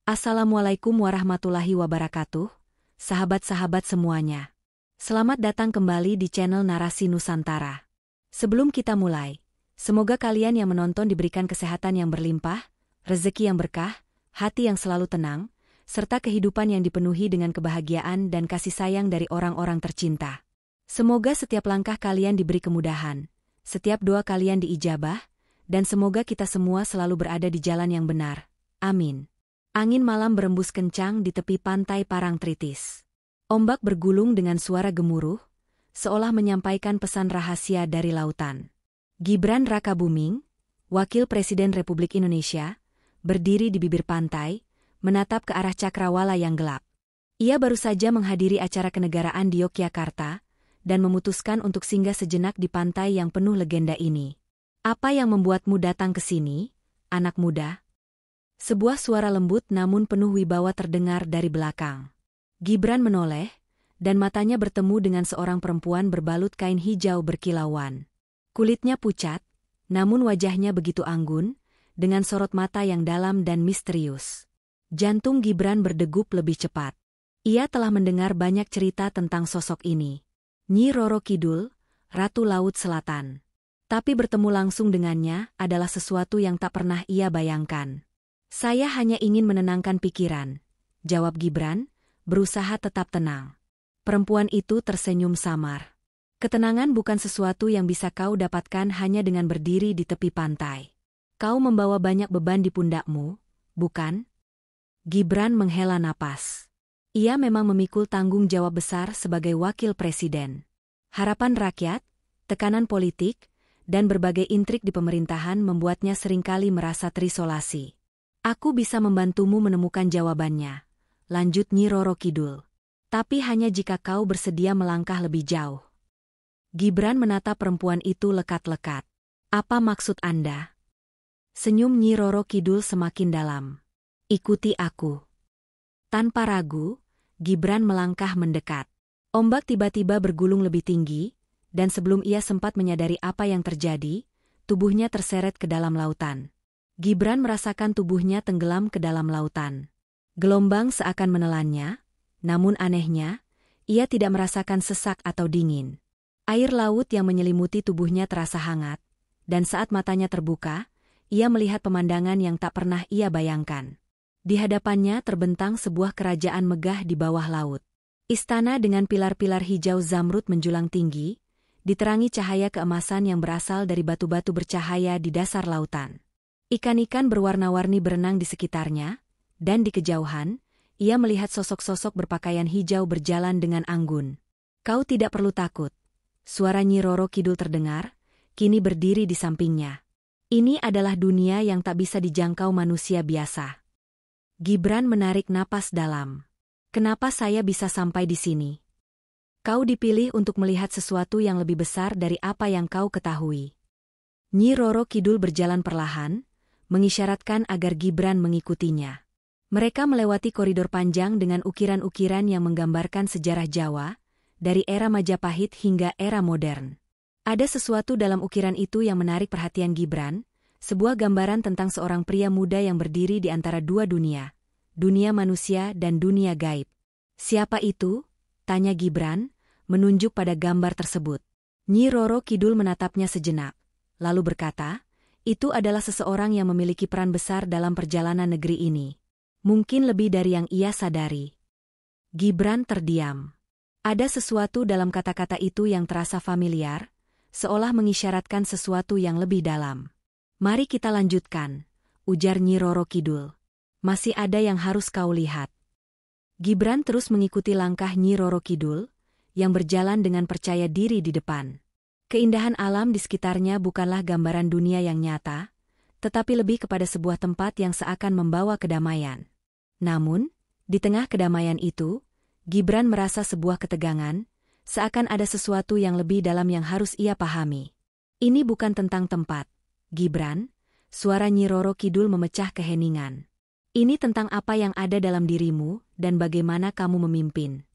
Assalamualaikum warahmatullahi wabarakatuh, sahabat-sahabat semuanya. Selamat datang kembali di channel Narasi Nusantara. Sebelum kita mulai, semoga kalian yang menonton diberikan kesehatan yang berlimpah, rezeki yang berkah, hati yang selalu tenang, serta kehidupan yang dipenuhi dengan kebahagiaan dan kasih sayang dari orang-orang tercinta. Semoga setiap langkah kalian diberi kemudahan, setiap doa kalian diijabah, dan semoga kita semua selalu berada di jalan yang benar. Amin. Angin malam berembus kencang di tepi pantai Parangtritis. Ombak bergulung dengan suara gemuruh, seolah menyampaikan pesan rahasia dari lautan. Gibran Rakabuming, Wakil Presiden Republik Indonesia, berdiri di bibir pantai, menatap ke arah cakrawala yang gelap. Ia baru saja menghadiri acara kenegaraan di Yogyakarta, dan memutuskan untuk singgah sejenak di pantai yang penuh legenda ini. Apa yang membuatmu datang ke sini, anak muda? Sebuah suara lembut namun penuh wibawa terdengar dari belakang. Gibran menoleh, dan matanya bertemu dengan seorang perempuan berbalut kain hijau berkilauan. Kulitnya pucat, namun wajahnya begitu anggun, dengan sorot mata yang dalam dan misterius. Jantung Gibran berdegup lebih cepat. Ia telah mendengar banyak cerita tentang sosok ini. Nyi Roro Kidul, Ratu Laut Selatan. Tapi bertemu langsung dengannya adalah sesuatu yang tak pernah ia bayangkan. Saya hanya ingin menenangkan pikiran, jawab Gibran, berusaha tetap tenang. Perempuan itu tersenyum samar. Ketenangan bukan sesuatu yang bisa kau dapatkan hanya dengan berdiri di tepi pantai. Kau membawa banyak beban di pundakmu, bukan? Gibran menghela napas. Ia memang memikul tanggung jawab besar sebagai wakil presiden. Harapan rakyat, tekanan politik, dan berbagai intrik di pemerintahan membuatnya seringkali merasa terisolasi. Aku bisa membantumu menemukan jawabannya, lanjut Nyi Roro Kidul. Tapi hanya jika kau bersedia melangkah lebih jauh. Gibran menatap perempuan itu lekat-lekat. Apa maksud Anda? Senyum Nyi Roro Kidul semakin dalam. Ikuti aku. Tanpa ragu, Gibran melangkah mendekat. Ombak tiba-tiba bergulung lebih tinggi, dan sebelum ia sempat menyadari apa yang terjadi, tubuhnya terseret ke dalam lautan. Gibran merasakan tubuhnya tenggelam ke dalam lautan. Gelombang seakan menelannya, namun anehnya, ia tidak merasakan sesak atau dingin. Air laut yang menyelimuti tubuhnya terasa hangat, dan saat matanya terbuka, ia melihat pemandangan yang tak pernah ia bayangkan. Di hadapannya terbentang sebuah kerajaan megah di bawah laut. Istana dengan pilar-pilar hijau zamrud menjulang tinggi, diterangi cahaya keemasan yang berasal dari batu-batu bercahaya di dasar lautan. Ikan-ikan berwarna-warni berenang di sekitarnya, dan di kejauhan, ia melihat sosok-sosok berpakaian hijau berjalan dengan anggun. Kau tidak perlu takut. Suara Nyi Roro Kidul terdengar, kini berdiri di sampingnya. Ini adalah dunia yang tak bisa dijangkau manusia biasa. Gibran menarik napas dalam. Kenapa saya bisa sampai di sini? Kau dipilih untuk melihat sesuatu yang lebih besar dari apa yang kau ketahui. Nyi Roro Kidul berjalan perlahan, mengisyaratkan agar Gibran mengikutinya. Mereka melewati koridor panjang dengan ukiran-ukiran yang menggambarkan sejarah Jawa, dari era Majapahit hingga era modern. Ada sesuatu dalam ukiran itu yang menarik perhatian Gibran, sebuah gambaran tentang seorang pria muda yang berdiri di antara dua dunia, dunia manusia dan dunia gaib. Siapa itu? Tanya Gibran, menunjuk pada gambar tersebut. Nyi Roro Kidul menatapnya sejenak, lalu berkata, itu adalah seseorang yang memiliki peran besar dalam perjalanan negeri ini. Mungkin lebih dari yang ia sadari. Gibran terdiam. Ada sesuatu dalam kata-kata itu yang terasa familiar, seolah mengisyaratkan sesuatu yang lebih dalam. Mari kita lanjutkan, ujar Nyi Roro Kidul. Masih ada yang harus kau lihat. Gibran terus mengikuti langkah Nyi Roro Kidul, yang berjalan dengan percaya diri di depan. Keindahan alam di sekitarnya bukanlah gambaran dunia yang nyata, tetapi lebih kepada sebuah tempat yang seakan membawa kedamaian. Namun, di tengah kedamaian itu, Gibran merasa sebuah ketegangan, seakan ada sesuatu yang lebih dalam yang harus ia pahami. Ini bukan tentang tempat, Gibran, suara Nyi Roro Kidul memecah keheningan. Ini tentang apa yang ada dalam dirimu dan bagaimana kamu memimpin.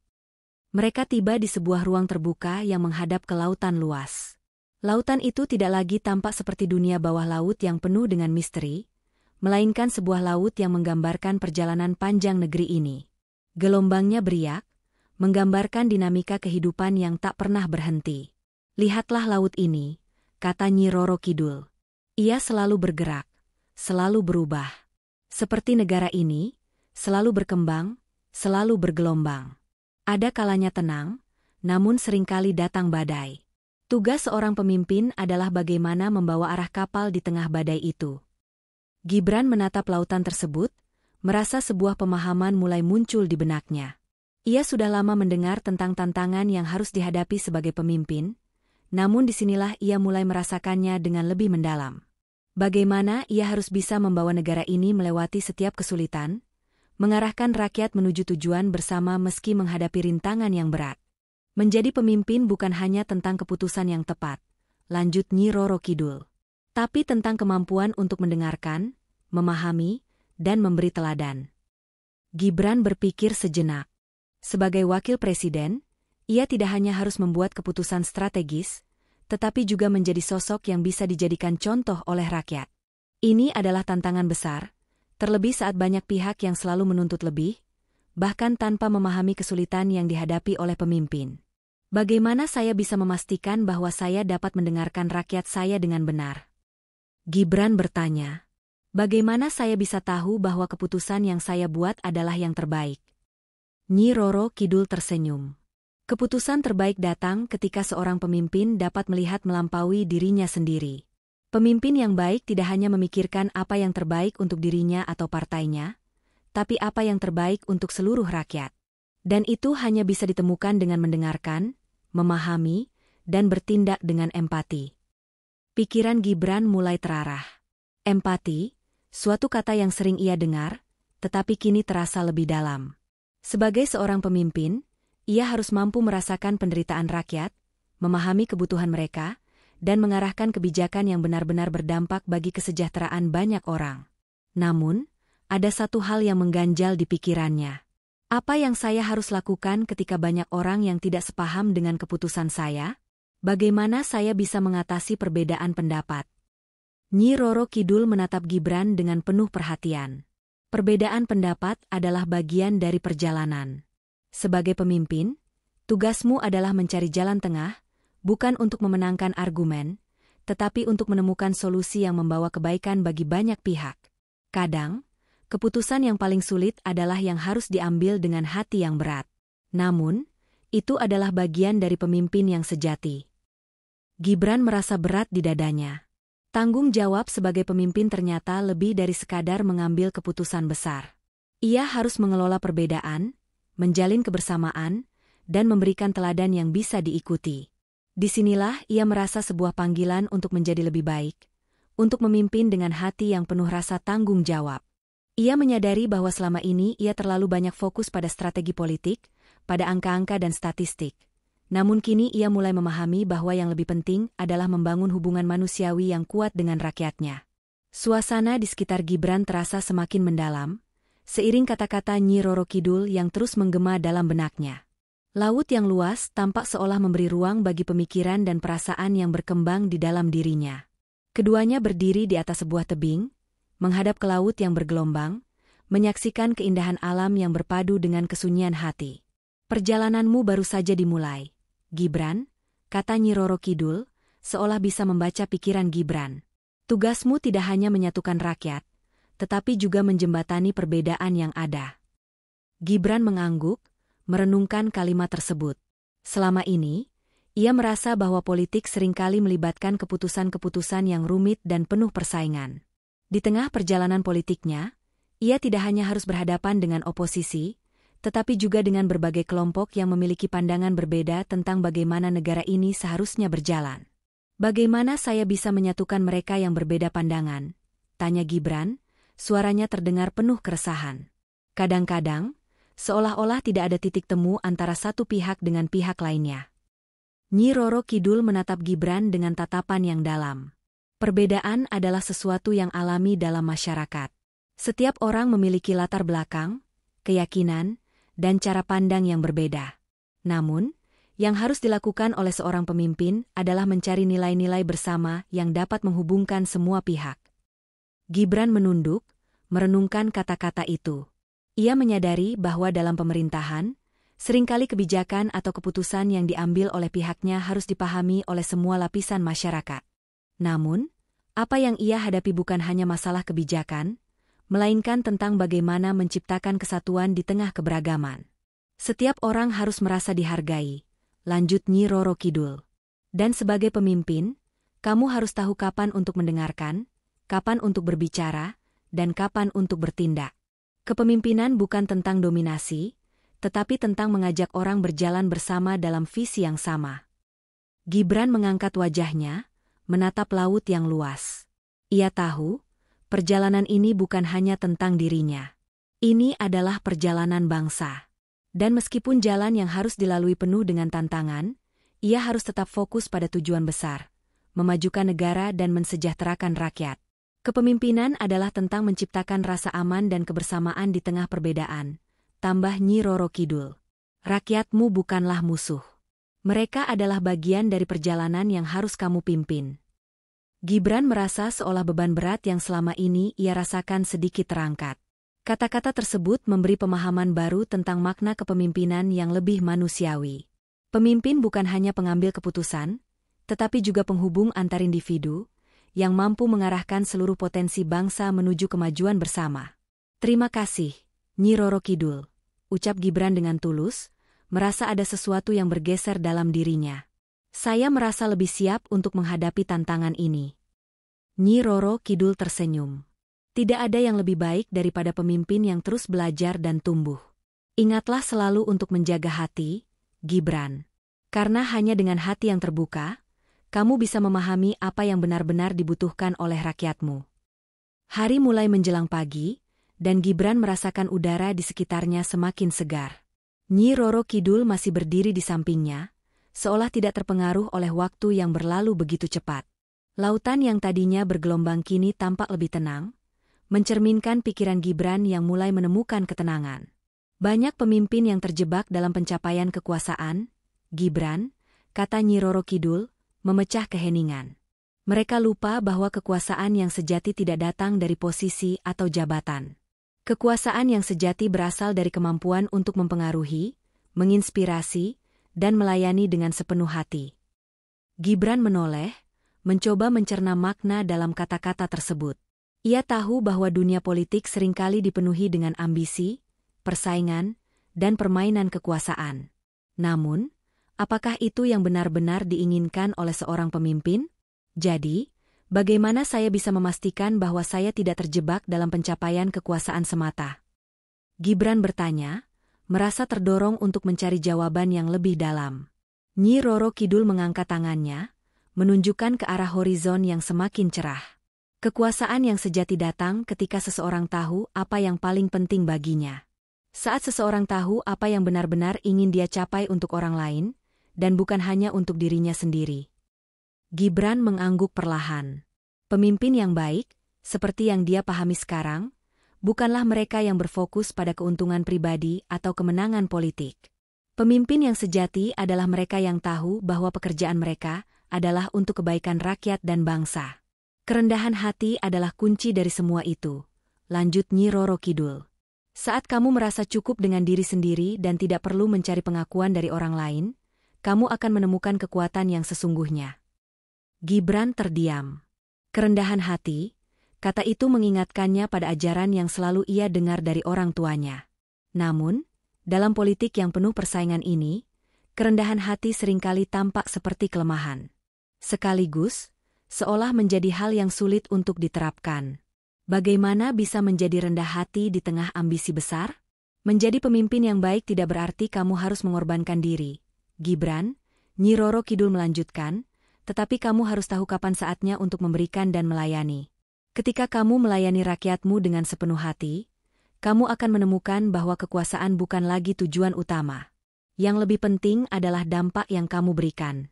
Mereka tiba di sebuah ruang terbuka yang menghadap ke lautan luas. Lautan itu tidak lagi tampak seperti dunia bawah laut yang penuh dengan misteri, melainkan sebuah laut yang menggambarkan perjalanan panjang negeri ini. Gelombangnya beriak, menggambarkan dinamika kehidupan yang tak pernah berhenti. Lihatlah laut ini, kata Nyi Roro Kidul. Ia selalu bergerak, selalu berubah. Seperti negara ini, selalu berkembang, selalu bergelombang. Ada kalanya tenang, namun seringkali datang badai. Tugas seorang pemimpin adalah bagaimana membawa arah kapal di tengah badai itu. Gibran menatap lautan tersebut, merasa sebuah pemahaman mulai muncul di benaknya. Ia sudah lama mendengar tentang tantangan yang harus dihadapi sebagai pemimpin, namun disinilah ia mulai merasakannya dengan lebih mendalam. Bagaimana ia harus bisa membawa negara ini melewati setiap kesulitan, mengarahkan rakyat menuju tujuan bersama meski menghadapi rintangan yang berat. Menjadi pemimpin bukan hanya tentang keputusan yang tepat, lanjut Nyi Roro Kidul, tapi tentang kemampuan untuk mendengarkan, memahami, dan memberi teladan. Gibran berpikir sejenak. Sebagai wakil presiden, ia tidak hanya harus membuat keputusan strategis, tetapi juga menjadi sosok yang bisa dijadikan contoh oleh rakyat. Ini adalah tantangan besar, terlebih saat banyak pihak yang selalu menuntut lebih, bahkan tanpa memahami kesulitan yang dihadapi oleh pemimpin. Bagaimana saya bisa memastikan bahwa saya dapat mendengarkan rakyat saya dengan benar? Gibran bertanya, bagaimana saya bisa tahu bahwa keputusan yang saya buat adalah yang terbaik? Nyi Roro Kidul tersenyum. Keputusan terbaik datang ketika seorang pemimpin dapat melihat melampaui dirinya sendiri. Pemimpin yang baik tidak hanya memikirkan apa yang terbaik untuk dirinya atau partainya, tapi apa yang terbaik untuk seluruh rakyat. Dan itu hanya bisa ditemukan dengan mendengarkan, memahami, dan bertindak dengan empati. Pikiran Gibran mulai terarah. Empati, suatu kata yang sering ia dengar, tetapi kini terasa lebih dalam. Sebagai seorang pemimpin, ia harus mampu merasakan penderitaan rakyat, memahami kebutuhan mereka, dan mengarahkan kebijakan yang benar-benar berdampak bagi kesejahteraan banyak orang. Namun, ada satu hal yang mengganjal di pikirannya. Apa yang saya harus lakukan ketika banyak orang yang tidak sepaham dengan keputusan saya? Bagaimana saya bisa mengatasi perbedaan pendapat? Nyi Roro Kidul menatap Gibran dengan penuh perhatian. Perbedaan pendapat adalah bagian dari perjalanan. Sebagai pemimpin, tugasmu adalah mencari jalan tengah, bukan untuk memenangkan argumen, tetapi untuk menemukan solusi yang membawa kebaikan bagi banyak pihak. Kadang, keputusan yang paling sulit adalah yang harus diambil dengan hati yang berat. Namun, itu adalah bagian dari pemimpin yang sejati. Gibran merasa berat di dadanya. Tanggung jawab sebagai pemimpin ternyata lebih dari sekadar mengambil keputusan besar. Ia harus mengelola perbedaan, menjalin kebersamaan, dan memberikan teladan yang bisa diikuti. Disinilah ia merasa sebuah panggilan untuk menjadi lebih baik, untuk memimpin dengan hati yang penuh rasa tanggung jawab. Ia menyadari bahwa selama ini ia terlalu banyak fokus pada strategi politik, pada angka-angka dan statistik. Namun kini ia mulai memahami bahwa yang lebih penting adalah membangun hubungan manusiawi yang kuat dengan rakyatnya. Suasana di sekitar Gibran terasa semakin mendalam, seiring kata-kata Nyi Roro Kidul yang terus menggema dalam benaknya. Laut yang luas tampak seolah memberi ruang bagi pemikiran dan perasaan yang berkembang di dalam dirinya. Keduanya berdiri di atas sebuah tebing, menghadap ke laut yang bergelombang, menyaksikan keindahan alam yang berpadu dengan kesunyian hati. Perjalananmu baru saja dimulai, Gibran, kata Nyi Roro Kidul, seolah bisa membaca pikiran Gibran. Tugasmu tidak hanya menyatukan rakyat, tetapi juga menjembatani perbedaan yang ada. Gibran mengangguk, merenungkan kalimat tersebut. Selama ini, ia merasa bahwa politik seringkali melibatkan keputusan-keputusan yang rumit dan penuh persaingan. Di tengah perjalanan politiknya, ia tidak hanya harus berhadapan dengan oposisi, tetapi juga dengan berbagai kelompok yang memiliki pandangan berbeda tentang bagaimana negara ini seharusnya berjalan. Bagaimana saya bisa menyatukan mereka yang berbeda pandangan? Tanya Gibran, suaranya terdengar penuh keresahan. Kadang-kadang, seolah-olah tidak ada titik temu antara satu pihak dengan pihak lainnya. Nyi Roro Kidul menatap Gibran dengan tatapan yang dalam. Perbedaan adalah sesuatu yang alami dalam masyarakat. Setiap orang memiliki latar belakang, keyakinan, dan cara pandang yang berbeda. Namun, yang harus dilakukan oleh seorang pemimpin adalah mencari nilai-nilai bersama yang dapat menghubungkan semua pihak. Gibran menunduk, merenungkan kata-kata itu. Ia menyadari bahwa dalam pemerintahan, seringkali kebijakan atau keputusan yang diambil oleh pihaknya harus dipahami oleh semua lapisan masyarakat. Namun, apa yang ia hadapi bukan hanya masalah kebijakan, melainkan tentang bagaimana menciptakan kesatuan di tengah keberagaman. Setiap orang harus merasa dihargai, lanjut Nyi Roro Kidul. Dan sebagai pemimpin, kamu harus tahu kapan untuk mendengarkan, kapan untuk berbicara, dan kapan untuk bertindak. Kepemimpinan bukan tentang dominasi, tetapi tentang mengajak orang berjalan bersama dalam visi yang sama. Gibran mengangkat wajahnya, menatap laut yang luas. Ia tahu, perjalanan ini bukan hanya tentang dirinya. Ini adalah perjalanan bangsa. Dan meskipun jalan yang harus dilalui penuh dengan tantangan, ia harus tetap fokus pada tujuan besar, memajukan negara dan mensejahterakan rakyat. Kepemimpinan adalah tentang menciptakan rasa aman dan kebersamaan di tengah perbedaan, tambah Nyi Roro Kidul. Rakyatmu bukanlah musuh. Mereka adalah bagian dari perjalanan yang harus kamu pimpin. Gibran merasa seolah beban berat yang selama ini ia rasakan sedikit terangkat. Kata-kata tersebut memberi pemahaman baru tentang makna kepemimpinan yang lebih manusiawi. Pemimpin bukan hanya pengambil keputusan, tetapi juga penghubung antar individu, yang mampu mengarahkan seluruh potensi bangsa menuju kemajuan bersama. Terima kasih, Nyi Roro Kidul, ucap Gibran dengan tulus, merasa ada sesuatu yang bergeser dalam dirinya. Saya merasa lebih siap untuk menghadapi tantangan ini. Nyi Roro Kidul tersenyum. Tidak ada yang lebih baik daripada pemimpin yang terus belajar dan tumbuh. Ingatlah selalu untuk menjaga hati, Gibran. Karena hanya dengan hati yang terbuka, kamu bisa memahami apa yang benar-benar dibutuhkan oleh rakyatmu. Hari mulai menjelang pagi, dan Gibran merasakan udara di sekitarnya semakin segar. Nyi Roro Kidul masih berdiri di sampingnya, seolah tidak terpengaruh oleh waktu yang berlalu begitu cepat. Lautan yang tadinya bergelombang kini tampak lebih tenang, mencerminkan pikiran Gibran yang mulai menemukan ketenangan. Banyak pemimpin yang terjebak dalam pencapaian kekuasaan, Gibran, kata Nyi Roro Kidul, memecah keheningan. Mereka lupa bahwa kekuasaan yang sejati tidak datang dari posisi atau jabatan. Kekuasaan yang sejati berasal dari kemampuan untuk mempengaruhi, menginspirasi, dan melayani dengan sepenuh hati. Gibran menoleh, mencoba mencerna makna dalam kata-kata tersebut. Ia tahu bahwa dunia politik seringkali dipenuhi dengan ambisi, persaingan, dan permainan kekuasaan. Namun, apakah itu yang benar-benar diinginkan oleh seorang pemimpin? Jadi, bagaimana saya bisa memastikan bahwa saya tidak terjebak dalam pencapaian kekuasaan semata? Gibran bertanya, merasa terdorong untuk mencari jawaban yang lebih dalam. Nyi Roro Kidul mengangkat tangannya, menunjukkan ke arah horizon yang semakin cerah. Kekuasaan yang sejati datang ketika seseorang tahu apa yang paling penting baginya. Saat seseorang tahu apa yang benar-benar ingin dia capai untuk orang lain, dan bukan hanya untuk dirinya sendiri. Gibran mengangguk perlahan. Pemimpin yang baik, seperti yang dia pahami sekarang, bukanlah mereka yang berfokus pada keuntungan pribadi atau kemenangan politik. Pemimpin yang sejati adalah mereka yang tahu bahwa pekerjaan mereka adalah untuk kebaikan rakyat dan bangsa. Kerendahan hati adalah kunci dari semua itu, lanjut Nyi Roro Kidul. Saat kamu merasa cukup dengan diri sendiri dan tidak perlu mencari pengakuan dari orang lain, kamu akan menemukan kekuatan yang sesungguhnya. Gibran terdiam. Kerendahan hati, kata itu mengingatkannya pada ajaran yang selalu ia dengar dari orang tuanya. Namun, dalam politik yang penuh persaingan ini, kerendahan hati seringkali tampak seperti kelemahan. Sekaligus, seolah menjadi hal yang sulit untuk diterapkan. Bagaimana bisa menjadi rendah hati di tengah ambisi besar? Menjadi pemimpin yang baik tidak berarti kamu harus mengorbankan diri. Gibran, Nyi Roro Kidul melanjutkan, tetapi kamu harus tahu kapan saatnya untuk memberikan dan melayani. Ketika kamu melayani rakyatmu dengan sepenuh hati, kamu akan menemukan bahwa kekuasaan bukan lagi tujuan utama. Yang lebih penting adalah dampak yang kamu berikan.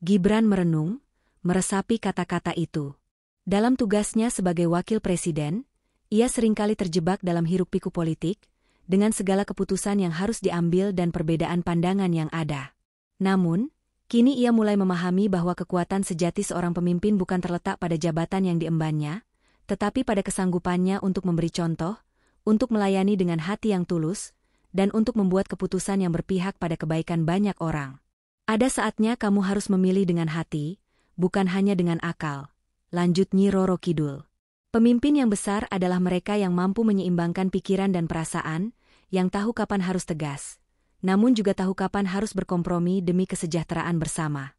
Gibran merenung, meresapi kata-kata itu. Dalam tugasnya sebagai wakil presiden, ia seringkali terjebak dalam hiruk-pikuk politik, dengan segala keputusan yang harus diambil dan perbedaan pandangan yang ada. Namun, kini ia mulai memahami bahwa kekuatan sejati seorang pemimpin bukan terletak pada jabatan yang diembannya, tetapi pada kesanggupannya untuk memberi contoh, untuk melayani dengan hati yang tulus, dan untuk membuat keputusan yang berpihak pada kebaikan banyak orang. Ada saatnya kamu harus memilih dengan hati, bukan hanya dengan akal, lanjut Nyi Roro Kidul. Pemimpin yang besar adalah mereka yang mampu menyeimbangkan pikiran dan perasaan, yang tahu kapan harus tegas, namun juga tahu kapan harus berkompromi demi kesejahteraan bersama.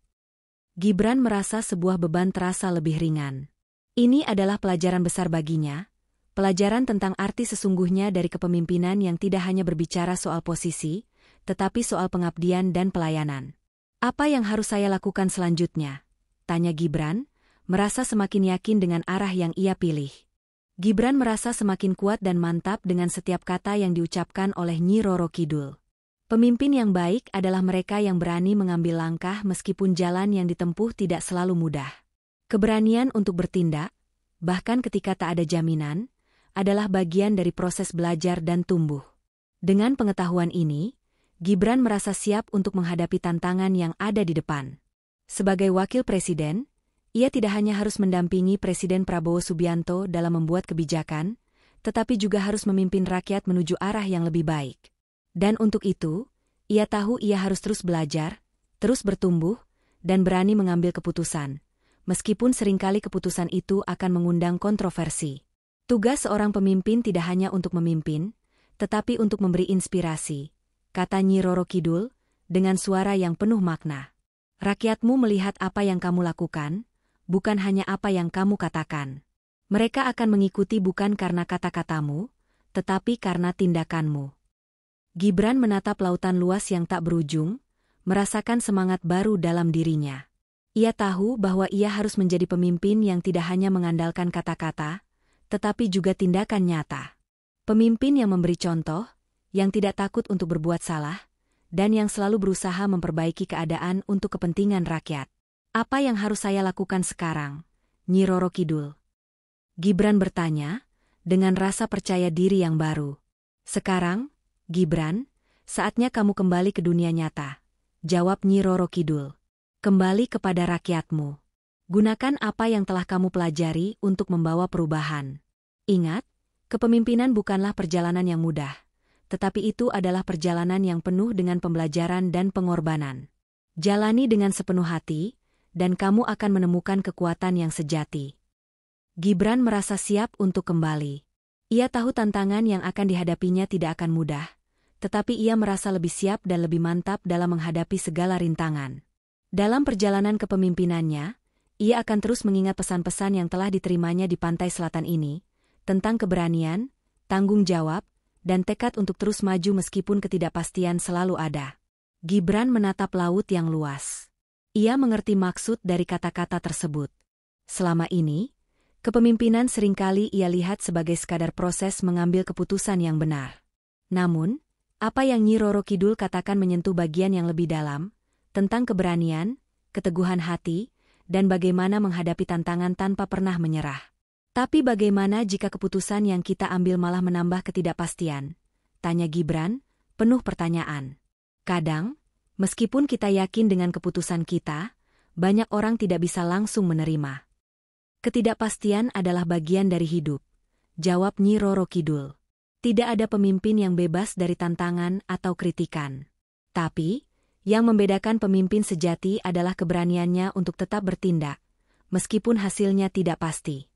Gibran merasa sebuah beban terasa lebih ringan. Ini adalah pelajaran besar baginya, pelajaran tentang arti sesungguhnya dari kepemimpinan yang tidak hanya berbicara soal posisi, tetapi soal pengabdian dan pelayanan. Apa yang harus saya lakukan selanjutnya? Tanya Gibran, merasa semakin yakin dengan arah yang ia pilih. Gibran merasa semakin kuat dan mantap dengan setiap kata yang diucapkan oleh Nyi Roro Kidul. Pemimpin yang baik adalah mereka yang berani mengambil langkah meskipun jalan yang ditempuh tidak selalu mudah. Keberanian untuk bertindak, bahkan ketika tak ada jaminan, adalah bagian dari proses belajar dan tumbuh. Dengan pengetahuan ini, Gibran merasa siap untuk menghadapi tantangan yang ada di depan. Sebagai wakil presiden, ia tidak hanya harus mendampingi Presiden Prabowo Subianto dalam membuat kebijakan, tetapi juga harus memimpin rakyat menuju arah yang lebih baik. Dan untuk itu, ia tahu ia harus terus belajar, terus bertumbuh, dan berani mengambil keputusan, meskipun seringkali keputusan itu akan mengundang kontroversi. Tugas seorang pemimpin tidak hanya untuk memimpin, tetapi untuk memberi inspirasi, kata Nyi Roro Kidul, dengan suara yang penuh makna. Rakyatmu melihat apa yang kamu lakukan, bukan hanya apa yang kamu katakan. Mereka akan mengikuti bukan karena kata-katamu, tetapi karena tindakanmu. Gibran menatap lautan luas yang tak berujung, merasakan semangat baru dalam dirinya. Ia tahu bahwa ia harus menjadi pemimpin yang tidak hanya mengandalkan kata-kata, tetapi juga tindakan nyata. Pemimpin yang memberi contoh, yang tidak takut untuk berbuat salah, dan yang selalu berusaha memperbaiki keadaan untuk kepentingan rakyat. Apa yang harus saya lakukan sekarang, Nyi Roro Kidul? Gibran bertanya, dengan rasa percaya diri yang baru. Sekarang, Gibran, saatnya kamu kembali ke dunia nyata, jawab Nyi Roro Kidul. Kembali kepada rakyatmu. Gunakan apa yang telah kamu pelajari untuk membawa perubahan. Ingat, kepemimpinan bukanlah perjalanan yang mudah, tetapi itu adalah perjalanan yang penuh dengan pembelajaran dan pengorbanan. Jalani dengan sepenuh hati, dan kamu akan menemukan kekuatan yang sejati. Gibran merasa siap untuk kembali. Ia tahu tantangan yang akan dihadapinya tidak akan mudah, tetapi ia merasa lebih siap dan lebih mantap dalam menghadapi segala rintangan. Dalam perjalanan kepemimpinannya, ia akan terus mengingat pesan-pesan yang telah diterimanya di pantai selatan ini, tentang keberanian, tanggung jawab, dan tekad untuk terus maju meskipun ketidakpastian selalu ada. Gibran menatap laut yang luas. Ia mengerti maksud dari kata-kata tersebut. Selama ini, kepemimpinan seringkali ia lihat sebagai sekadar proses mengambil keputusan yang benar. Namun, apa yang Nyi Roro Kidul katakan menyentuh bagian yang lebih dalam, tentang keberanian, keteguhan hati, dan bagaimana menghadapi tantangan tanpa pernah menyerah. Tapi bagaimana jika keputusan yang kita ambil malah menambah ketidakpastian? Tanya Gibran, penuh pertanyaan. Kadang, meskipun kita yakin dengan keputusan kita, banyak orang tidak bisa langsung menerima. Ketidakpastian adalah bagian dari hidup, jawab Nyi Roro Kidul. Tidak ada pemimpin yang bebas dari tantangan atau kritikan. Tapi, yang membedakan pemimpin sejati adalah keberaniannya untuk tetap bertindak, meskipun hasilnya tidak pasti.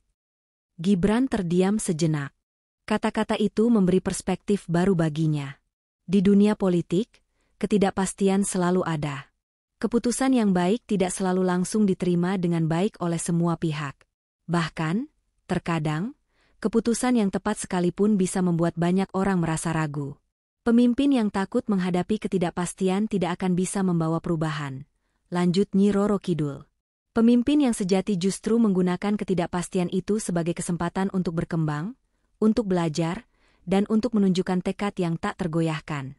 Gibran terdiam sejenak. Kata-kata itu memberi perspektif baru baginya. Di dunia politik, ketidakpastian selalu ada. Keputusan yang baik tidak selalu langsung diterima dengan baik oleh semua pihak. Bahkan, terkadang, keputusan yang tepat sekalipun bisa membuat banyak orang merasa ragu. Pemimpin yang takut menghadapi ketidakpastian tidak akan bisa membawa perubahan, lanjut Nyi Roro Kidul. Pemimpin yang sejati justru menggunakan ketidakpastian itu sebagai kesempatan untuk berkembang, untuk belajar, dan untuk menunjukkan tekad yang tak tergoyahkan.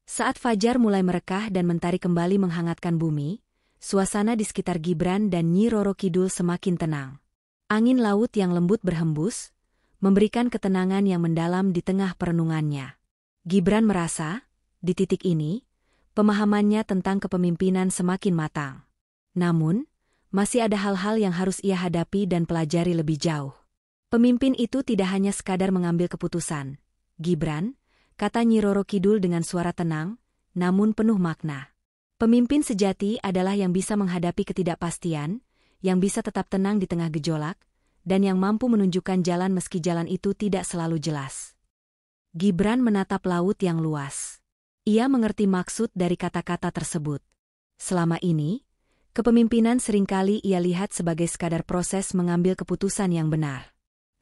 Saat fajar mulai merekah dan mentari kembali menghangatkan bumi, suasana di sekitar Gibran dan Nyi Roro Kidul semakin tenang. Angin laut yang lembut berhembus, memberikan ketenangan yang mendalam di tengah perenungannya. Gibran merasa, di titik ini, pemahamannya tentang kepemimpinan semakin matang. Namun, masih ada hal-hal yang harus ia hadapi dan pelajari lebih jauh. Pemimpin itu tidak hanya sekadar mengambil keputusan. Gibran, kata Nyi Roro Kidul dengan suara tenang, namun penuh makna. Pemimpin sejati adalah yang bisa menghadapi ketidakpastian, yang bisa tetap tenang di tengah gejolak, dan yang mampu menunjukkan jalan meski jalan itu tidak selalu jelas. Gibran menatap laut yang luas. Ia mengerti maksud dari kata-kata tersebut. Selama ini, kepemimpinan seringkali ia lihat sebagai sekadar proses mengambil keputusan yang benar.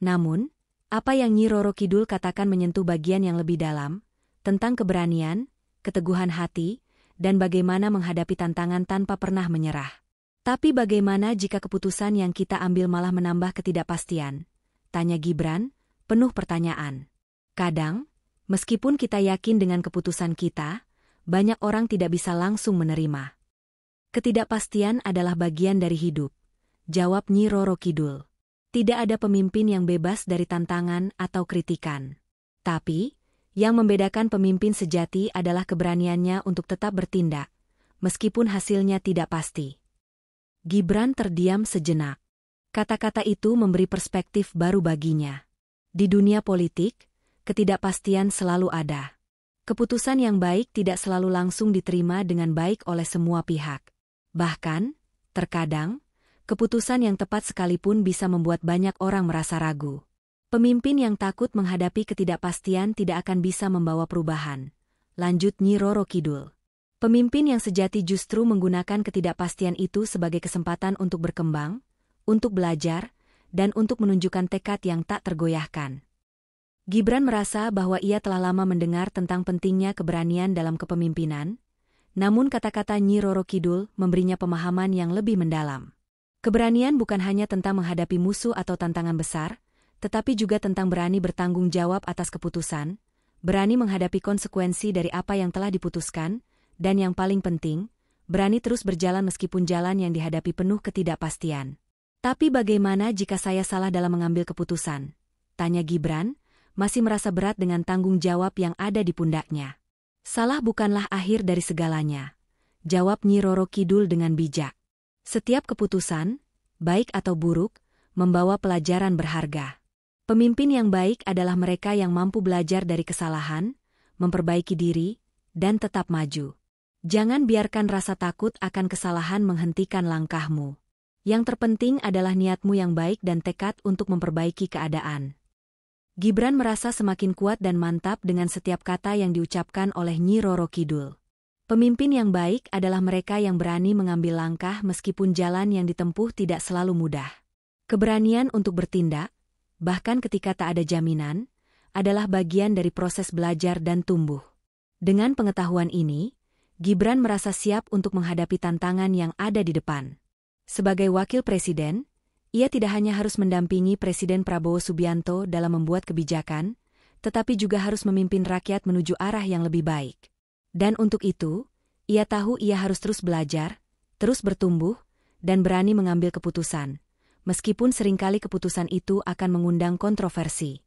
Namun, apa yang Nyi Roro Kidul katakan menyentuh bagian yang lebih dalam, tentang keberanian, keteguhan hati, dan bagaimana menghadapi tantangan tanpa pernah menyerah. Tapi bagaimana jika keputusan yang kita ambil malah menambah ketidakpastian? Tanya Gibran, penuh pertanyaan. Kadang, meskipun kita yakin dengan keputusan kita, banyak orang tidak bisa langsung menerima. Ketidakpastian adalah bagian dari hidup, jawab Nyi Roro Kidul. Tidak ada pemimpin yang bebas dari tantangan atau kritikan. Tapi, yang membedakan pemimpin sejati adalah keberaniannya untuk tetap bertindak, meskipun hasilnya tidak pasti. Gibran terdiam sejenak. Kata-kata itu memberi perspektif baru baginya. Di dunia politik, ketidakpastian selalu ada. Keputusan yang baik tidak selalu langsung diterima dengan baik oleh semua pihak. Bahkan, terkadang, keputusan yang tepat sekalipun bisa membuat banyak orang merasa ragu. Pemimpin yang takut menghadapi ketidakpastian tidak akan bisa membawa perubahan. Lanjut Nyi Roro Kidul. Pemimpin yang sejati justru menggunakan ketidakpastian itu sebagai kesempatan untuk berkembang, untuk belajar, dan untuk menunjukkan tekad yang tak tergoyahkan. Gibran merasa bahwa ia telah lama mendengar tentang pentingnya keberanian dalam kepemimpinan, namun kata-kata Nyi Roro Kidul memberinya pemahaman yang lebih mendalam. Keberanian bukan hanya tentang menghadapi musuh atau tantangan besar, tetapi juga tentang berani bertanggung jawab atas keputusan, berani menghadapi konsekuensi dari apa yang telah diputuskan, dan yang paling penting, berani terus berjalan meskipun jalan yang dihadapi penuh ketidakpastian. Tapi bagaimana jika saya salah dalam mengambil keputusan? Tanya Gibran, masih merasa berat dengan tanggung jawab yang ada di pundaknya. Salah bukanlah akhir dari segalanya, jawab Nyi Roro Kidul dengan bijak. Setiap keputusan, baik atau buruk, membawa pelajaran berharga. Pemimpin yang baik adalah mereka yang mampu belajar dari kesalahan, memperbaiki diri, dan tetap maju. Jangan biarkan rasa takut akan kesalahan menghentikan langkahmu. Yang terpenting adalah niatmu yang baik dan tekad untuk memperbaiki keadaan. Gibran merasa semakin kuat dan mantap dengan setiap kata yang diucapkan oleh Nyi Roro Kidul. Pemimpin yang baik adalah mereka yang berani mengambil langkah meskipun jalan yang ditempuh tidak selalu mudah. Keberanian untuk bertindak, bahkan ketika tak ada jaminan, adalah bagian dari proses belajar dan tumbuh. Dengan pengetahuan ini, Gibran merasa siap untuk menghadapi tantangan yang ada di depan. Sebagai wakil presiden, ia tidak hanya harus mendampingi Presiden Prabowo Subianto dalam membuat kebijakan, tetapi juga harus memimpin rakyat menuju arah yang lebih baik. Dan untuk itu, ia tahu ia harus terus belajar, terus bertumbuh, dan berani mengambil keputusan, meskipun seringkali keputusan itu akan mengundang kontroversi.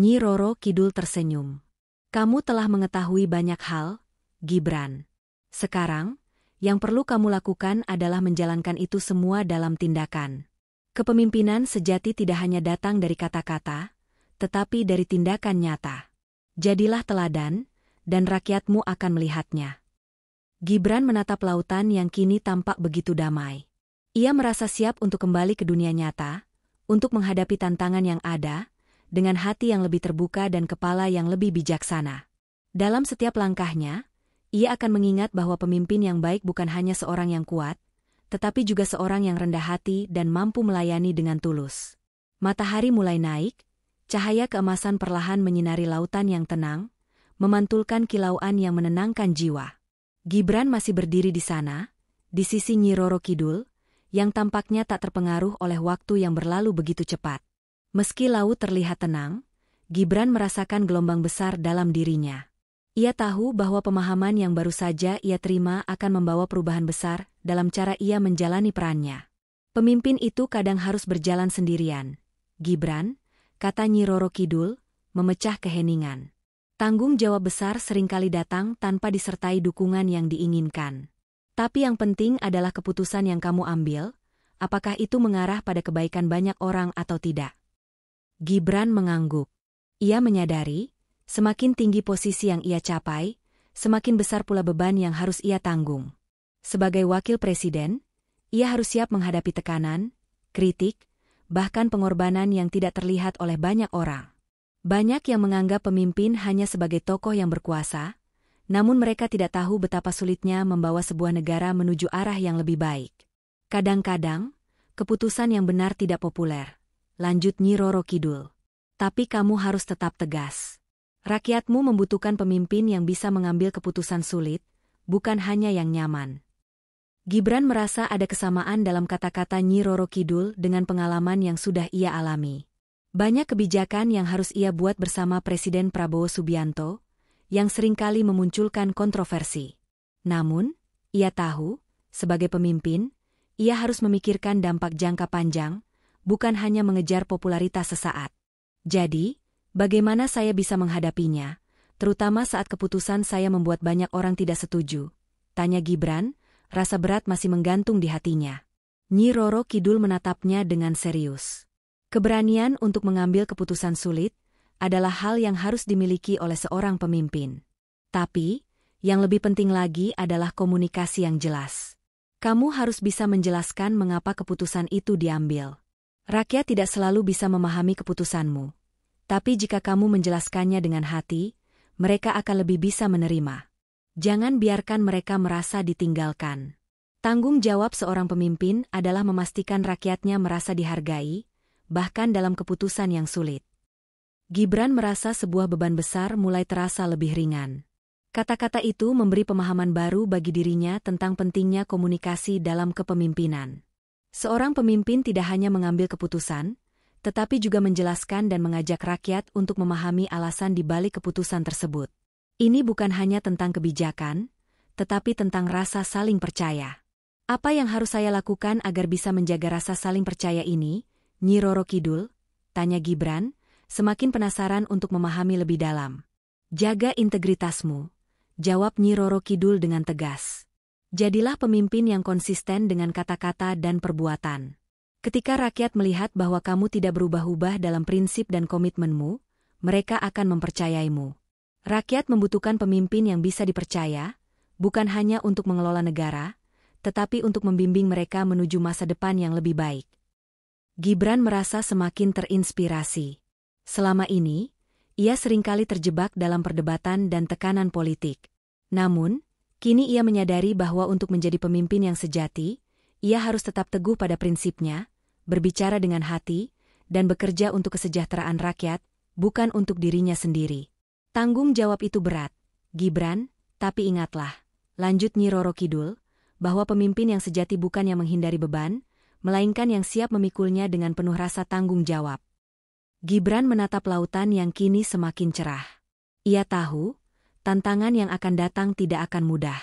Nyi Roro Kidul tersenyum. Kamu telah mengetahui banyak hal, Gibran. Sekarang, yang perlu kamu lakukan adalah menjalankan itu semua dalam tindakan. Kepemimpinan sejati tidak hanya datang dari kata-kata, tetapi dari tindakan nyata. Jadilah teladan, dan rakyatmu akan melihatnya. Gibran menatap lautan yang kini tampak begitu damai. Ia merasa siap untuk kembali ke dunia nyata, untuk menghadapi tantangan yang ada, dengan hati yang lebih terbuka dan kepala yang lebih bijaksana. Dalam setiap langkahnya, ia akan mengingat bahwa pemimpin yang baik bukan hanya seorang yang kuat, tetapi juga seorang yang rendah hati dan mampu melayani dengan tulus. Matahari mulai naik, cahaya keemasan perlahan menyinari lautan yang tenang, memantulkan kilauan yang menenangkan jiwa. Gibran masih berdiri di sana, di sisi Nyi Roro Kidul, yang tampaknya tak terpengaruh oleh waktu yang berlalu begitu cepat. Meski laut terlihat tenang, Gibran merasakan gelombang besar dalam dirinya. Ia tahu bahwa pemahaman yang baru saja ia terima akan membawa perubahan besar dalam cara ia menjalani perannya. Pemimpin itu kadang harus berjalan sendirian. Gibran, kata Nyi Roro Kidul, memecah keheningan. Tanggung jawab besar seringkali datang tanpa disertai dukungan yang diinginkan. Tapi yang penting adalah keputusan yang kamu ambil, apakah itu mengarah pada kebaikan banyak orang atau tidak. Gibran mengangguk. Ia menyadari, semakin tinggi posisi yang ia capai, semakin besar pula beban yang harus ia tanggung. Sebagai wakil presiden, ia harus siap menghadapi tekanan, kritik, bahkan pengorbanan yang tidak terlihat oleh banyak orang. Banyak yang menganggap pemimpin hanya sebagai tokoh yang berkuasa, namun mereka tidak tahu betapa sulitnya membawa sebuah negara menuju arah yang lebih baik. Kadang-kadang, keputusan yang benar tidak populer, lanjut Nyi Roro Kidul. Tapi kamu harus tetap tegas. Rakyatmu membutuhkan pemimpin yang bisa mengambil keputusan sulit, bukan hanya yang nyaman. Gibran merasa ada kesamaan dalam kata-kata Nyi Roro Kidul dengan pengalaman yang sudah ia alami. Banyak kebijakan yang harus ia buat bersama Presiden Prabowo Subianto, yang seringkali memunculkan kontroversi. Namun, ia tahu, sebagai pemimpin, ia harus memikirkan dampak jangka panjang, bukan hanya mengejar popularitas sesaat. Jadi, bagaimana saya bisa menghadapinya, terutama saat keputusan saya membuat banyak orang tidak setuju? Tanya Gibran, rasa berat masih menggantung di hatinya. Nyi Roro Kidul menatapnya dengan serius. Keberanian untuk mengambil keputusan sulit adalah hal yang harus dimiliki oleh seorang pemimpin. Tapi, yang lebih penting lagi adalah komunikasi yang jelas. Kamu harus bisa menjelaskan mengapa keputusan itu diambil. Rakyat tidak selalu bisa memahami keputusanmu. Tapi jika kamu menjelaskannya dengan hati, mereka akan lebih bisa menerima. Jangan biarkan mereka merasa ditinggalkan. Tanggung jawab seorang pemimpin adalah memastikan rakyatnya merasa dihargai, bahkan dalam keputusan yang sulit. Gibran merasa sebuah beban besar mulai terasa lebih ringan. Kata-kata itu memberi pemahaman baru bagi dirinya tentang pentingnya komunikasi dalam kepemimpinan. Seorang pemimpin tidak hanya mengambil keputusan, tetapi juga menjelaskan dan mengajak rakyat untuk memahami alasan di balik keputusan tersebut. Ini bukan hanya tentang kebijakan, tetapi tentang rasa saling percaya. Apa yang harus saya lakukan agar bisa menjaga rasa saling percaya ini, Nyi Roro Kidul? Tanya Gibran, semakin penasaran untuk memahami lebih dalam. Jaga integritasmu, jawab Nyi Roro Kidul dengan tegas. Jadilah pemimpin yang konsisten dengan kata-kata dan perbuatan. Ketika rakyat melihat bahwa kamu tidak berubah-ubah dalam prinsip dan komitmenmu, mereka akan mempercayaimu. Rakyat membutuhkan pemimpin yang bisa dipercaya, bukan hanya untuk mengelola negara, tetapi untuk membimbing mereka menuju masa depan yang lebih baik. Gibran merasa semakin terinspirasi. Selama ini, ia seringkali terjebak dalam perdebatan dan tekanan politik. Namun, kini ia menyadari bahwa untuk menjadi pemimpin yang sejati, ia harus tetap teguh pada prinsipnya, berbicara dengan hati, dan bekerja untuk kesejahteraan rakyat, bukan untuk dirinya sendiri. Tanggung jawab itu berat, Gibran, tapi ingatlah, lanjut Nyi Roro Kidul, bahwa pemimpin yang sejati bukan yang menghindari beban, melainkan yang siap memikulnya dengan penuh rasa tanggung jawab. Gibran menatap lautan yang kini semakin cerah. Ia tahu, tantangan yang akan datang tidak akan mudah.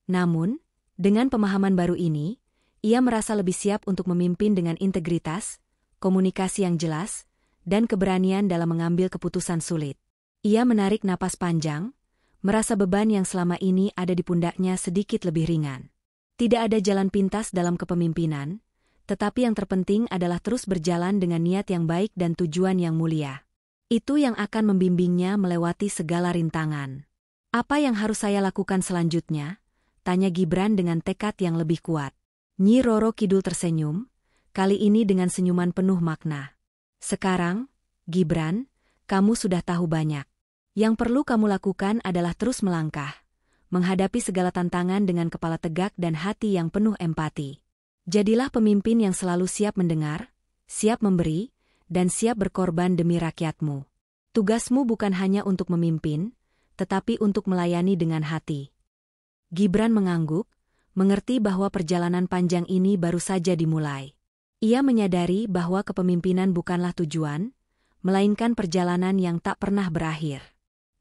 Namun, dengan pemahaman baru ini, ia merasa lebih siap untuk memimpin dengan integritas, komunikasi yang jelas, dan keberanian dalam mengambil keputusan sulit. Ia menarik napas panjang, merasa beban yang selama ini ada di pundaknya sedikit lebih ringan. Tidak ada jalan pintas dalam kepemimpinan, tetapi yang terpenting adalah terus berjalan dengan niat yang baik dan tujuan yang mulia. Itu yang akan membimbingnya melewati segala rintangan. Apa yang harus saya lakukan selanjutnya? Tanya Gibran dengan tekad yang lebih kuat. Nyi Roro Kidul tersenyum, kali ini dengan senyuman penuh makna. Sekarang, Gibran, kamu sudah tahu banyak. Yang perlu kamu lakukan adalah terus melangkah, menghadapi segala tantangan dengan kepala tegak dan hati yang penuh empati. Jadilah pemimpin yang selalu siap mendengar, siap memberi, dan siap berkorban demi rakyatmu. Tugasmu bukan hanya untuk memimpin, tetapi untuk melayani dengan hati. Gibran mengangguk, mengerti bahwa perjalanan panjang ini baru saja dimulai. Ia menyadari bahwa kepemimpinan bukanlah tujuan, melainkan perjalanan yang tak pernah berakhir.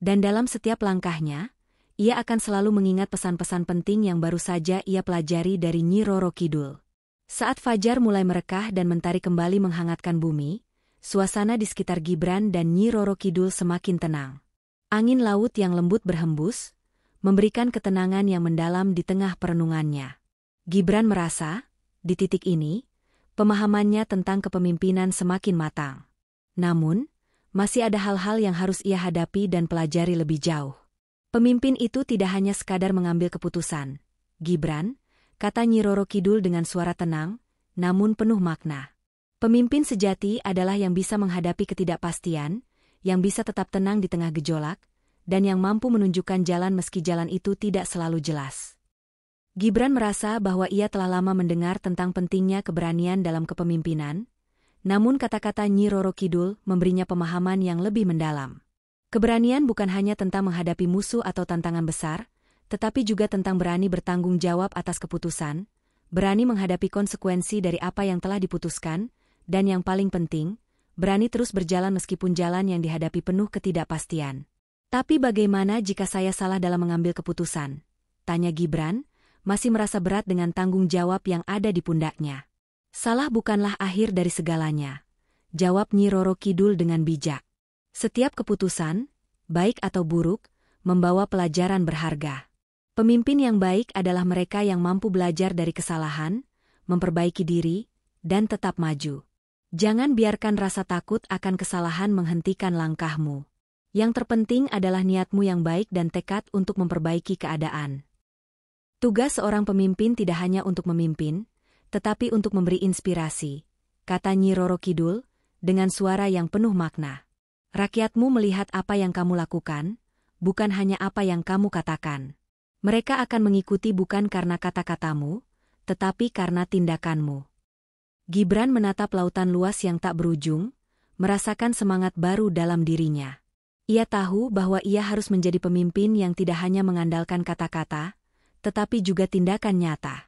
Dan dalam setiap langkahnya, ia akan selalu mengingat pesan-pesan penting yang baru saja ia pelajari dari Nyi Roro Kidul. Saat fajar mulai merekah dan mentari kembali menghangatkan bumi, suasana di sekitar Gibran dan Nyi Roro Kidul semakin tenang. Angin laut yang lembut berhembus, memberikan ketenangan yang mendalam di tengah perenungannya. Gibran merasa, di titik ini, pemahamannya tentang kepemimpinan semakin matang. Namun, masih ada hal-hal yang harus ia hadapi dan pelajari lebih jauh. Pemimpin itu tidak hanya sekadar mengambil keputusan. Gibran, kata Nyi Roro Kidul dengan suara tenang, namun penuh makna. Pemimpin sejati adalah yang bisa menghadapi ketidakpastian, yang bisa tetap tenang di tengah gejolak, dan yang mampu menunjukkan jalan meski jalan itu tidak selalu jelas. Gibran merasa bahwa ia telah lama mendengar tentang pentingnya keberanian dalam kepemimpinan, namun kata-kata Nyi Roro Kidul memberinya pemahaman yang lebih mendalam. Keberanian bukan hanya tentang menghadapi musuh atau tantangan besar, tetapi juga tentang berani bertanggung jawab atas keputusan, berani menghadapi konsekuensi dari apa yang telah diputuskan, dan yang paling penting, berani terus berjalan meskipun jalan yang dihadapi penuh ketidakpastian. Tapi bagaimana jika saya salah dalam mengambil keputusan? Tanya Gibran, masih merasa berat dengan tanggung jawab yang ada di pundaknya. Salah bukanlah akhir dari segalanya, jawab Nyi Roro Kidul dengan bijak. Setiap keputusan, baik atau buruk, membawa pelajaran berharga. Pemimpin yang baik adalah mereka yang mampu belajar dari kesalahan, memperbaiki diri, dan tetap maju. Jangan biarkan rasa takut akan kesalahan menghentikan langkahmu. Yang terpenting adalah niatmu yang baik dan tekad untuk memperbaiki keadaan. Tugas seorang pemimpin tidak hanya untuk memimpin, tetapi untuk memberi inspirasi, kata Nyi Roro Kidul, dengan suara yang penuh makna. Rakyatmu melihat apa yang kamu lakukan, bukan hanya apa yang kamu katakan. Mereka akan mengikuti bukan karena kata-katamu, tetapi karena tindakanmu. Gibran menatap lautan luas yang tak berujung, merasakan semangat baru dalam dirinya. Ia tahu bahwa ia harus menjadi pemimpin yang tidak hanya mengandalkan kata-kata, tetapi juga tindakan nyata.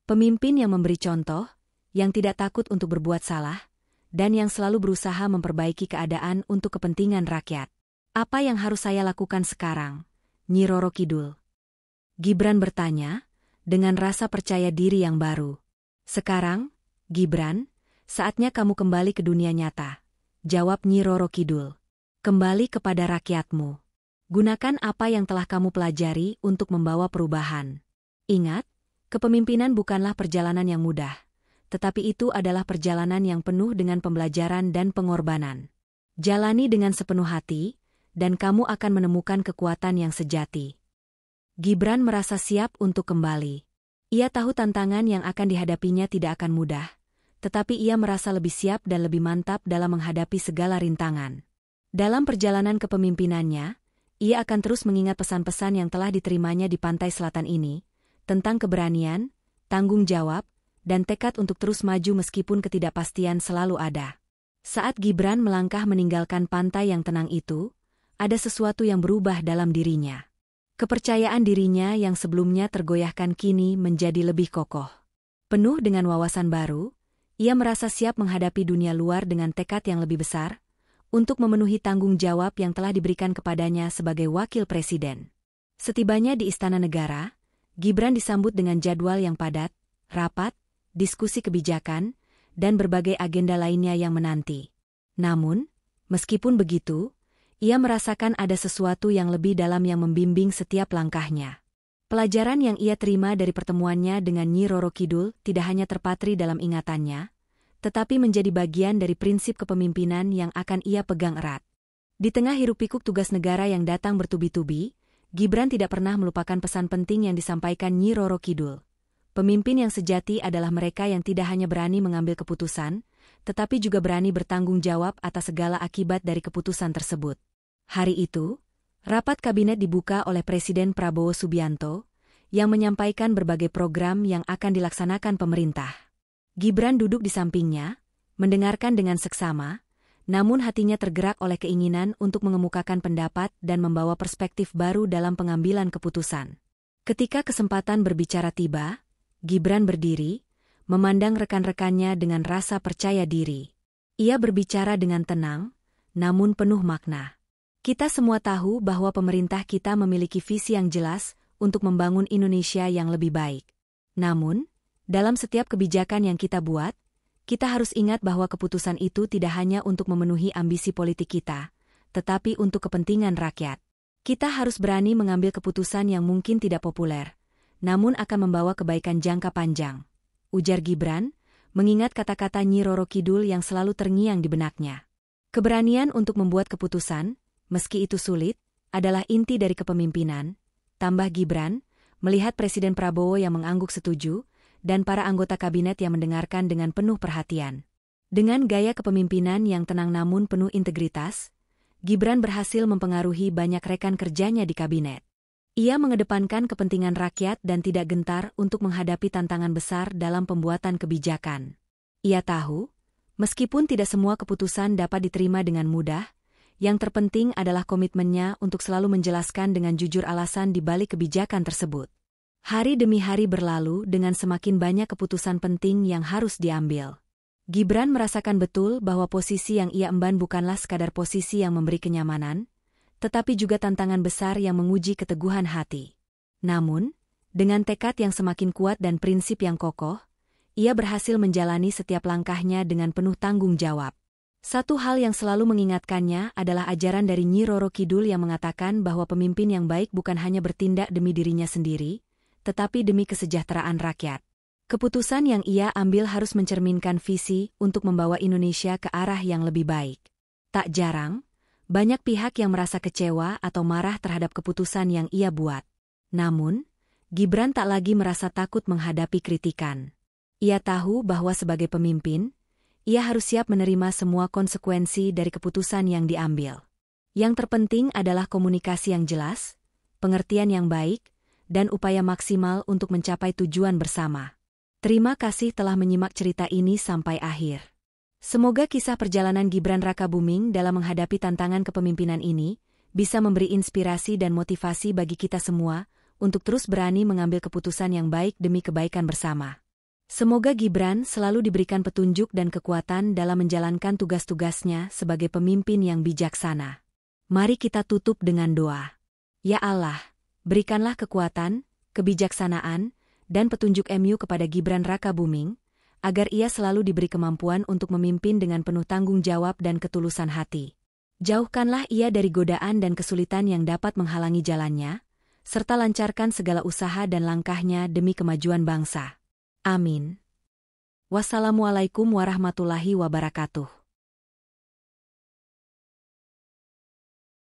Pemimpin yang memberi contoh, yang tidak takut untuk berbuat salah, dan yang selalu berusaha memperbaiki keadaan untuk kepentingan rakyat. Apa yang harus saya lakukan sekarang, Nyi Roro Kidul? Gibran bertanya, dengan rasa percaya diri yang baru. Sekarang, Gibran, saatnya kamu kembali ke dunia nyata, jawab Nyi Roro Kidul. Kembali kepada rakyatmu. Gunakan apa yang telah kamu pelajari untuk membawa perubahan. Ingat, kepemimpinan bukanlah perjalanan yang mudah, tetapi itu adalah perjalanan yang penuh dengan pembelajaran dan pengorbanan. Jalani dengan sepenuh hati, dan kamu akan menemukan kekuatan yang sejati. Gibran merasa siap untuk kembali. Ia tahu tantangan yang akan dihadapinya tidak akan mudah, tetapi ia merasa lebih siap dan lebih mantap dalam menghadapi segala rintangan. Dalam perjalanan kepemimpinannya, ia akan terus mengingat pesan-pesan yang telah diterimanya di pantai selatan ini, tentang keberanian, tanggung jawab, dan tekad untuk terus maju meskipun ketidakpastian selalu ada. Saat Gibran melangkah meninggalkan pantai yang tenang itu, ada sesuatu yang berubah dalam dirinya. Kepercayaan dirinya yang sebelumnya tergoyahkan kini menjadi lebih kokoh. Penuh dengan wawasan baru, ia merasa siap menghadapi dunia luar dengan tekad yang lebih besar, untuk memenuhi tanggung jawab yang telah diberikan kepadanya sebagai wakil presiden. Setibanya di Istana Negara, Gibran disambut dengan jadwal yang padat, rapat, diskusi kebijakan, dan berbagai agenda lainnya yang menanti. Namun, meskipun begitu, ia merasakan ada sesuatu yang lebih dalam yang membimbing setiap langkahnya. Pelajaran yang ia terima dari pertemuannya dengan Nyi Roro Kidul tidak hanya terpatri dalam ingatannya, tetapi menjadi bagian dari prinsip kepemimpinan yang akan ia pegang erat. Di tengah hiruk-pikuk tugas negara yang datang bertubi-tubi, Gibran tidak pernah melupakan pesan penting yang disampaikan Nyi Roro Kidul. Pemimpin yang sejati adalah mereka yang tidak hanya berani mengambil keputusan, tetapi juga berani bertanggung jawab atas segala akibat dari keputusan tersebut. Hari itu, rapat kabinet dibuka oleh Presiden Prabowo Subianto, yang menyampaikan berbagai program yang akan dilaksanakan pemerintah. Gibran duduk di sampingnya, mendengarkan dengan seksama, namun hatinya tergerak oleh keinginan untuk mengemukakan pendapat dan membawa perspektif baru dalam pengambilan keputusan. Ketika kesempatan berbicara tiba, Gibran berdiri, memandang rekan-rekannya dengan rasa percaya diri. Ia berbicara dengan tenang, namun penuh makna. Kita semua tahu bahwa pemerintah kita memiliki visi yang jelas untuk membangun Indonesia yang lebih baik. Namun, dalam setiap kebijakan yang kita buat, kita harus ingat bahwa keputusan itu tidak hanya untuk memenuhi ambisi politik kita, tetapi untuk kepentingan rakyat. Kita harus berani mengambil keputusan yang mungkin tidak populer, namun akan membawa kebaikan jangka panjang, ujar Gibran, mengingat kata-kata Nyi Roro Kidul yang selalu terngiang di benaknya. Keberanian untuk membuat keputusan, meski itu sulit, adalah inti dari kepemimpinan, tambah Gibran, melihat Presiden Prabowo yang mengangguk setuju, dan para anggota kabinet yang mendengarkan dengan penuh perhatian. Dengan gaya kepemimpinan yang tenang namun penuh integritas, Gibran berhasil mempengaruhi banyak rekan kerjanya di kabinet. Ia mengedepankan kepentingan rakyat dan tidak gentar untuk menghadapi tantangan besar dalam pembuatan kebijakan. Ia tahu, meskipun tidak semua keputusan dapat diterima dengan mudah, yang terpenting adalah komitmennya untuk selalu menjelaskan dengan jujur alasan di balik kebijakan tersebut. Hari demi hari berlalu dengan semakin banyak keputusan penting yang harus diambil. Gibran merasakan betul bahwa posisi yang ia emban bukanlah sekadar posisi yang memberi kenyamanan, tetapi juga tantangan besar yang menguji keteguhan hati. Namun, dengan tekad yang semakin kuat dan prinsip yang kokoh, ia berhasil menjalani setiap langkahnya dengan penuh tanggung jawab. Satu hal yang selalu mengingatkannya adalah ajaran dari Nyi Roro Kidul yang mengatakan bahwa pemimpin yang baik bukan hanya bertindak demi dirinya sendiri, tetapi demi kesejahteraan rakyat. Keputusan yang ia ambil harus mencerminkan visi untuk membawa Indonesia ke arah yang lebih baik. Tak jarang, banyak pihak yang merasa kecewa atau marah terhadap keputusan yang ia buat. Namun, Gibran tak lagi merasa takut menghadapi kritikan. Ia tahu bahwa sebagai pemimpin, ia harus siap menerima semua konsekuensi dari keputusan yang diambil. Yang terpenting adalah komunikasi yang jelas, pengertian yang baik, dan upaya maksimal untuk mencapai tujuan bersama. Terima kasih telah menyimak cerita ini sampai akhir. Semoga kisah perjalanan Gibran Rakabuming dalam menghadapi tantangan kepemimpinan ini bisa memberi inspirasi dan motivasi bagi kita semua untuk terus berani mengambil keputusan yang baik demi kebaikan bersama. Semoga Gibran selalu diberikan petunjuk dan kekuatan dalam menjalankan tugas-tugasnya sebagai pemimpin yang bijaksana. Mari kita tutup dengan doa. Ya Allah, berikanlah kekuatan, kebijaksanaan, dan petunjuk MU kepada Gibran Rakabuming, agar ia selalu diberi kemampuan untuk memimpin dengan penuh tanggung jawab dan ketulusan hati. Jauhkanlah ia dari godaan dan kesulitan yang dapat menghalangi jalannya, serta lancarkan segala usaha dan langkahnya demi kemajuan bangsa. Amin. Wassalamualaikum warahmatullahi wabarakatuh.